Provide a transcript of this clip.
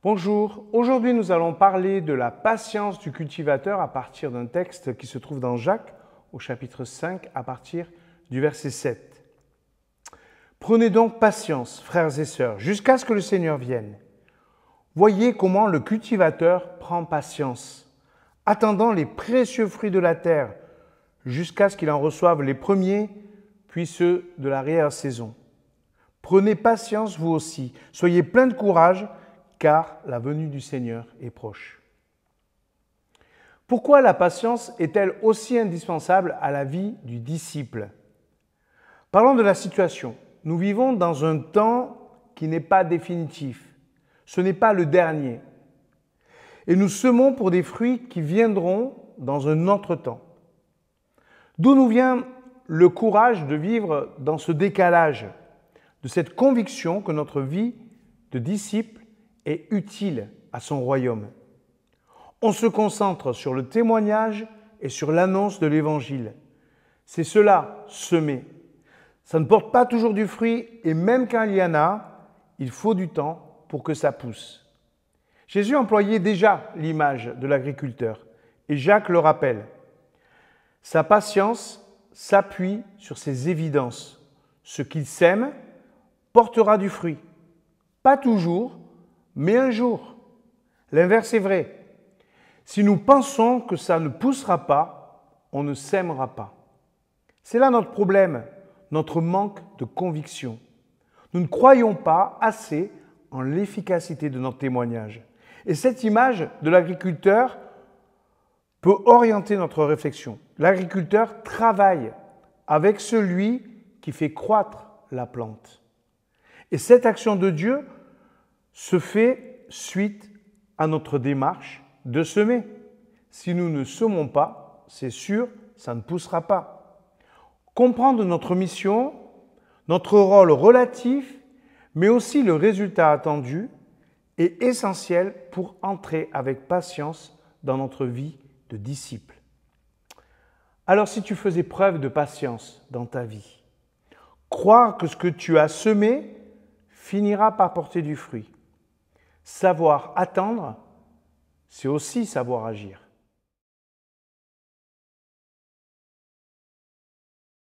Bonjour, aujourd'hui nous allons parler de la patience du cultivateur à partir d'un texte qui se trouve dans Jacques au chapitre 5 à partir du verset 7. Prenez donc patience, frères et sœurs, jusqu'à ce que le Seigneur vienne. Voyez comment le cultivateur prend patience, attendant les précieux fruits de la terre, jusqu'à ce qu'il en reçoive les premiers, puis ceux de l'arrière-saison. Prenez patience vous aussi, soyez pleins de courage, car la venue du Seigneur est proche. Pourquoi la patience est-elle aussi indispensable à la vie du disciple? Parlons de la situation. Nous vivons dans un temps qui n'est pas définitif. Ce n'est pas le dernier. Et nous semons pour des fruits qui viendront dans un autre temps. D'où nous vient le courage de vivre dans ce décalage, de cette conviction que notre vie de disciple est utile à son royaume. On se concentre sur le témoignage et sur l'annonce de l'Évangile. C'est cela, semer. Ça ne porte pas toujours du fruit et même quand il y en a, il faut du temps pour que ça pousse. Jésus employait déjà l'image de l'agriculteur et Jacques le rappelle. Sa patience s'appuie sur ses évidences. Ce qu'il sème portera du fruit. Pas toujours, mais un jour. L'inverse est vrai. Si nous pensons que ça ne poussera pas, on ne sèmera pas. C'est là notre problème, notre manque de conviction. Nous ne croyons pas assez en l'efficacité de notre témoignage. Et cette image de l'agriculteur peut orienter notre réflexion. L'agriculteur travaille avec celui qui fait croître la plante. Et cette action de Dieu se fait suite à notre démarche de semer. Si nous ne semons pas, c'est sûr, ça ne poussera pas. Comprendre notre mission, notre rôle relatif, mais aussi le résultat attendu est essentiel pour entrer avec patience dans notre vie de disciple. Alors si tu faisais preuve de patience dans ta vie, croire que ce que tu as semé finira par porter du fruit. Savoir attendre, c'est aussi savoir agir.